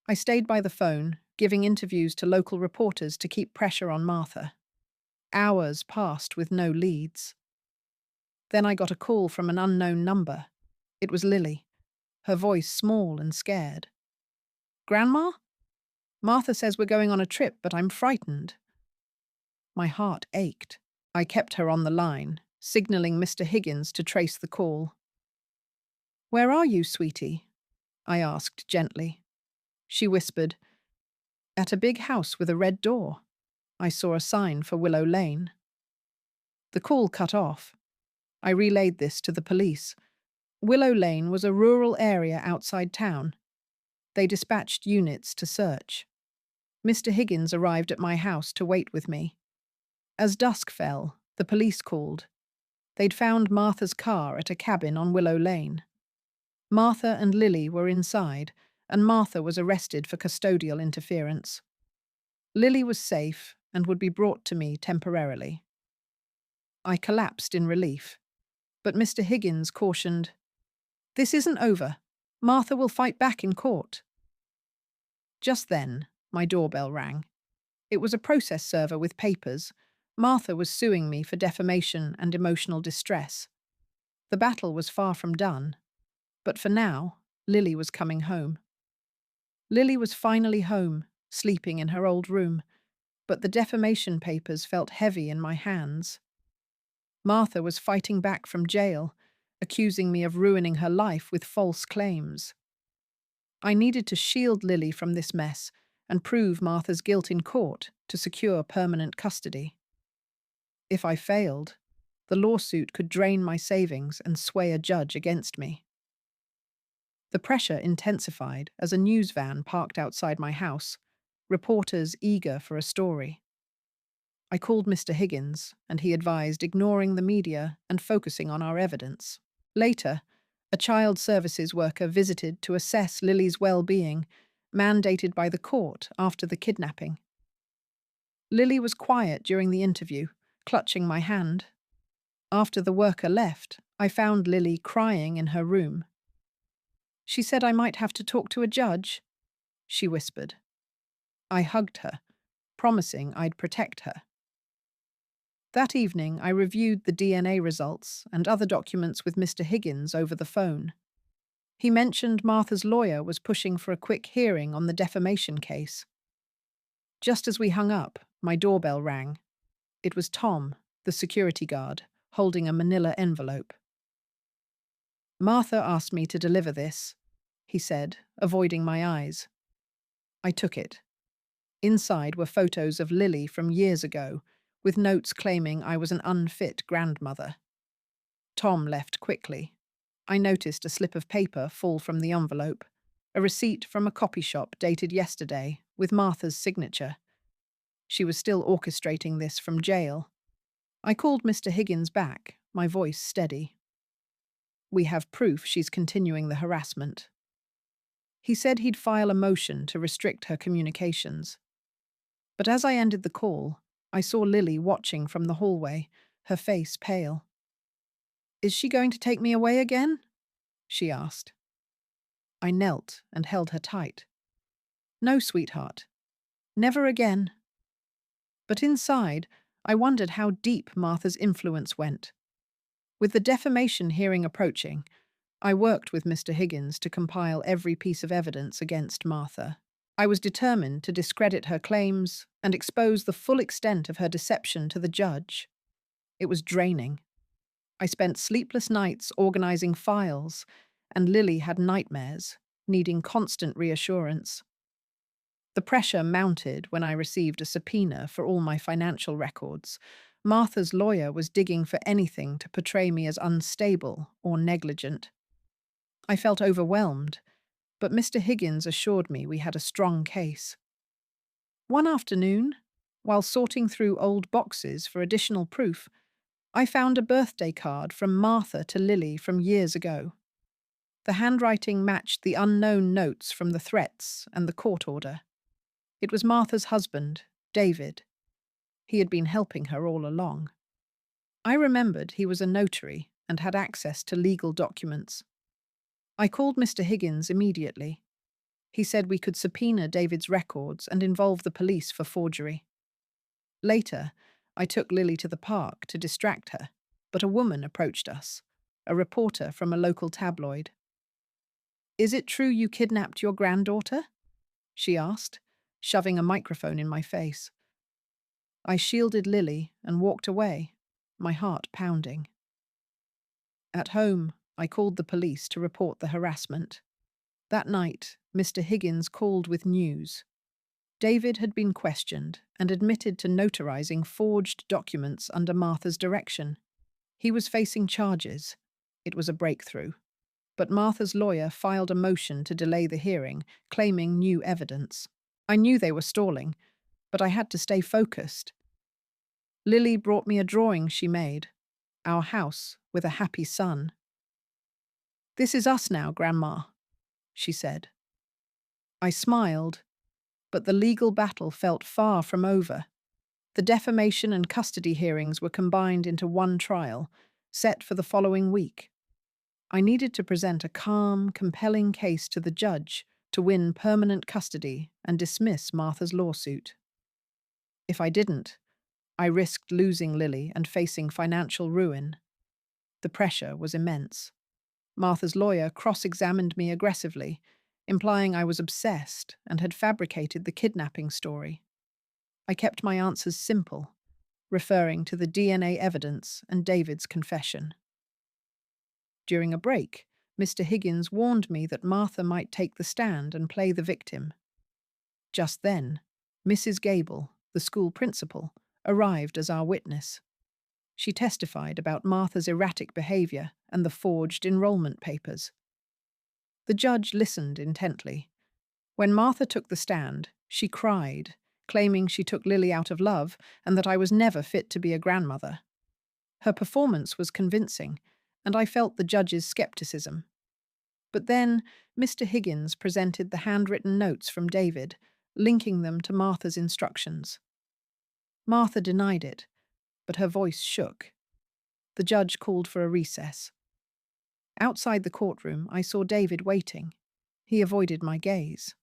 I stayed by the phone, giving interviews to local reporters to keep pressure on Martha. Hours passed with no leads. Then I got a call from an unknown number. It was Lily, her voice small and scared. "Grandma? Martha says we're going on a trip, but I'm frightened." My heart ached. I kept her on the line, signaling Mr. Higgins to trace the call. "Where are you, sweetie?" I asked gently. She whispered, "At a big house with a red door." I saw a sign for Willow Lane. The call cut off. I relayed this to the police. Willow Lane was a rural area outside town. They dispatched units to search. Mr. Higgins arrived at my house to wait with me. As dusk fell, the police called. They'd found Martha's car at a cabin on Willow Lane. Martha and Lily were inside, and Martha was arrested for custodial interference. Lily was safe and would be brought to me temporarily. I collapsed in relief, but Mr. Higgins cautioned, "This isn't over. Martha will fight back in court." Just then, my doorbell rang. It was a process server with papers. Martha was suing me for defamation and emotional distress. The battle was far from done, but for now, Lily was coming home. Lily was finally home, sleeping in her old room, but the defamation papers felt heavy in my hands. Martha was fighting back from jail, accusing me of ruining her life with false claims. I needed to shield Lily from this mess and prove Martha's guilt in court to secure permanent custody. If I failed, the lawsuit could drain my savings and sway a judge against me. The pressure intensified as a news van parked outside my house, reporters eager for a story. I called Mr. Higgins, and he advised ignoring the media and focusing on our evidence. Later, a child services worker visited to assess Lily's well-being, mandated by the court after the kidnapping. Lily was quiet during the interview, clutching my hand. After the worker left, I found Lily crying in her room. "She said I might have to talk to a judge," she whispered. I hugged her, promising I'd protect her. That evening, I reviewed the DNA results and other documents with Mr. Higgins over the phone. He mentioned Martha's lawyer was pushing for a quick hearing on the defamation case. Just as we hung up, my doorbell rang. It was Tom, the security guard, holding a manila envelope. "Martha asked me to deliver this," he said, avoiding my eyes. I took it. Inside were photos of Lily from years ago, with notes claiming I was an unfit grandmother. Tom left quickly. I noticed a slip of paper fall from the envelope, a receipt from a copy shop dated yesterday, with Martha's signature. She was still orchestrating this from jail. I called Mr. Higgins back, my voice steady. "We have proof she's continuing the harassment." He said he'd file a motion to restrict her communications. But as I ended the call, I saw Lily watching from the hallway, her face pale. "Is she going to take me away again?" she asked. I knelt and held her tight. No, sweetheart. Never again. But inside, I wondered how deep Martha's influence went. With the defamation hearing approaching, I worked with Mr. Higgins to compile every piece of evidence against Martha. I was determined to discredit her claims and expose the full extent of her deception to the judge. It was draining. I spent sleepless nights organizing files, and Lily had nightmares, needing constant reassurance. The pressure mounted when I received a subpoena for all my financial records. Martha's lawyer was digging for anything to portray me as unstable or negligent. I felt overwhelmed, but Mr. Higgins assured me we had a strong case. One afternoon, while sorting through old boxes for additional proof, I found a birthday card from Martha to Lily from years ago. The handwriting matched the unknown notes from the threats and the court order. It was Martha's husband, David. He had been helping her all along. I remembered he was a notary and had access to legal documents. I called Mr. Higgins immediately. He said we could subpoena David's records and involve the police for forgery. Later, I took Lily to the park to distract her, but a woman approached us, a reporter from a local tabloid. "Is it true you kidnapped your granddaughter?" she asked, shoving a microphone in my face. I shielded Lily and walked away, my heart pounding. At home, I called the police to report the harassment. That night, Mr. Higgins called with news. David had been questioned and admitted to notarizing forged documents under Martha's direction. He was facing charges. It was a breakthrough. But Martha's lawyer filed a motion to delay the hearing, claiming new evidence. I knew they were stalling, but I had to stay focused. Lily brought me a drawing she made, our house with a happy son. "This is us now, Grandma," she said. I smiled, but the legal battle felt far from over. The defamation and custody hearings were combined into one trial, set for the following week. I needed to present a calm, compelling case to the judge to win permanent custody and dismiss Martha's lawsuit. If I didn't, I risked losing Lily and facing financial ruin. The pressure was immense. Martha's lawyer cross-examined me aggressively, implying I was obsessed and had fabricated the kidnapping story. I kept my answers simple, referring to the DNA evidence and David's confession. During a break, Mr. Higgins warned me that Martha might take the stand and play the victim. Just then, Mrs. Gable, the school principal, arrived as our witness. She testified about Martha's erratic behavior and the forged enrollment papers. The judge listened intently. When Martha took the stand, she cried, claiming she took Lily out of love and that I was never fit to be a grandmother. Her performance was convincing, and I felt the judge's skepticism. But then Mr. Higgins presented the handwritten notes from David, linking them to Martha's instructions. Martha denied it, but her voice shook. The judge called for a recess. Outside the courtroom, I saw David waiting. He avoided my gaze.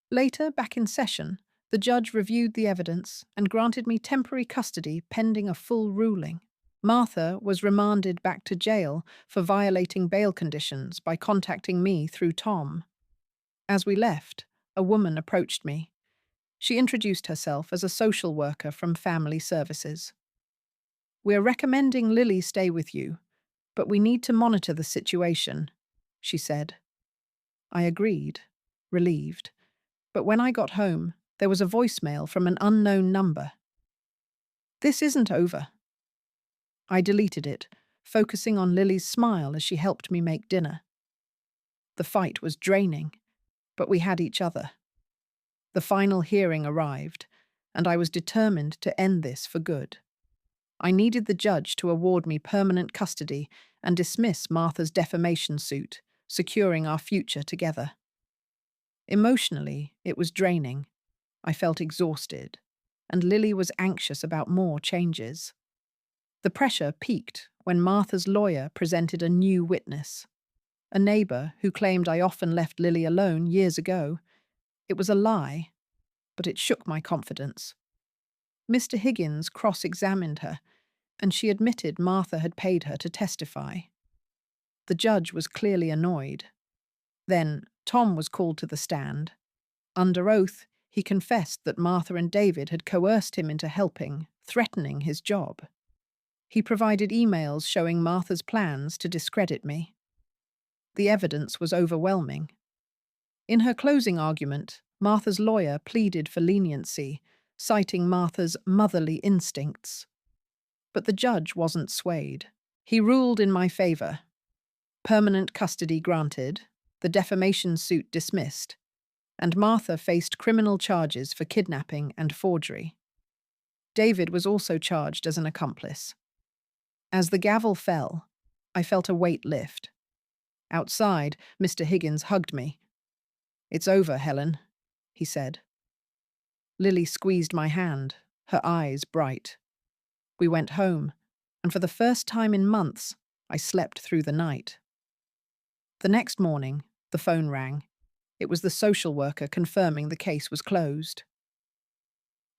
Later, back in session, the judge reviewed the evidence and granted me temporary custody pending a full ruling. Martha was remanded back to jail for violating bail conditions by contacting me through Tom. As we left, a woman approached me. She introduced herself as a social worker from Family Services. "We're recommending Lily stay with you, but we need to monitor the situation," she said. I agreed, relieved. But when I got home, there was a voicemail from an unknown number. "This isn't over." I deleted it, focusing on Lily's smile as she helped me make dinner. The fight was draining, but we had each other. The final hearing arrived, and I was determined to end this for good. I needed the judge to award me permanent custody and dismiss Martha's defamation suit, securing our future together. Emotionally, it was draining. I felt exhausted, and Lily was anxious about more changes. The pressure peaked when Martha's lawyer presented a new witness. a neighbour who claimed I often left Lily alone years ago. It was a lie, but it shook my confidence. Mr. Higgins cross-examined her, and she admitted Martha had paid her to testify. The judge was clearly annoyed. Then Tom was called to the stand. Under oath, he confessed that Martha and David had coerced him into helping, threatening his job. He provided emails showing Martha's plans to discredit me. The evidence was overwhelming. In her closing argument, Martha's lawyer pleaded for leniency, citing Martha's motherly instincts. But the judge wasn't swayed. He ruled in my favor. Permanent custody granted, the defamation suit dismissed, and Martha faced criminal charges for kidnapping and forgery. David was also charged as an accomplice. As the gavel fell, I felt a weight lift. Outside, Mr. Higgins hugged me. "It's over, Helen," he said. Lily squeezed my hand, her eyes bright. We went home, and for the first time in months, I slept through the night. The next morning, the phone rang. It was the social worker confirming the case was closed.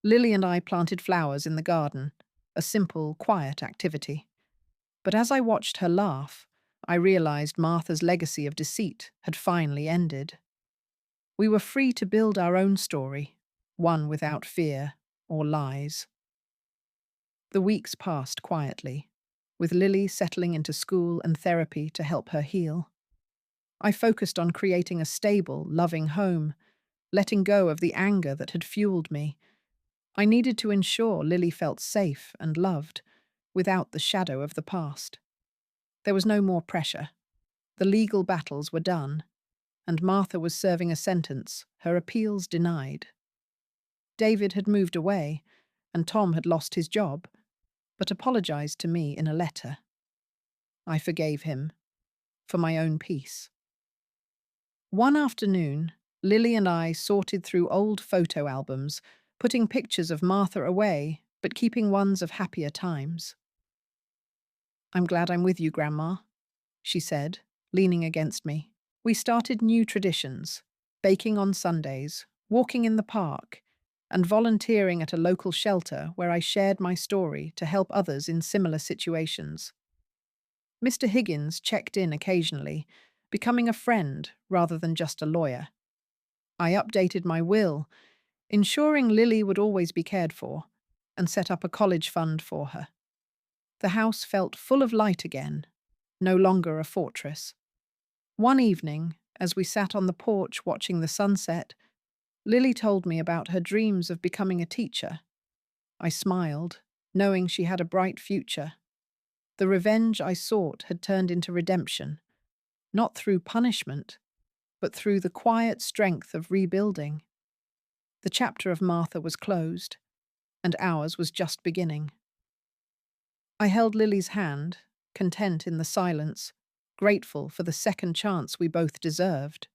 Lily and I planted flowers in the garden, a simple, quiet activity. But as I watched her laugh, I realized Martha's legacy of deceit had finally ended. We were free to build our own story, one without fear or lies. The weeks passed quietly, with Lily settling into school and therapy to help her heal. I focused on creating a stable, loving home, letting go of the anger that had fueled me. I needed to ensure Lily felt safe and loved, without the shadow of the past. There was no more pressure. The legal battles were done, and Martha was serving a sentence, her appeals denied. David had moved away, and Tom had lost his job, but apologized to me in a letter. I forgave him, for my own peace. One afternoon, Lily and I sorted through old photo albums, putting pictures of Martha away, but keeping ones of happier times. "I'm glad I'm with you, Grandma," she said, leaning against me. We started new traditions, baking on Sundays, walking in the park, and volunteering at a local shelter where I shared my story to help others in similar situations. Mr. Higgins checked in occasionally, becoming a friend rather than just a lawyer. I updated my will, ensuring Lily would always be cared for, and set up a college fund for her. The house felt full of light again, no longer a fortress. One evening, as we sat on the porch watching the sunset, Lily told me about her dreams of becoming a teacher. I smiled, knowing she had a bright future. The revenge I sought had turned into redemption, not through punishment, but through the quiet strength of rebuilding. The chapter of Martha was closed, and ours was just beginning. I held Lily's hand, content in the silence, grateful for the second chance we both deserved.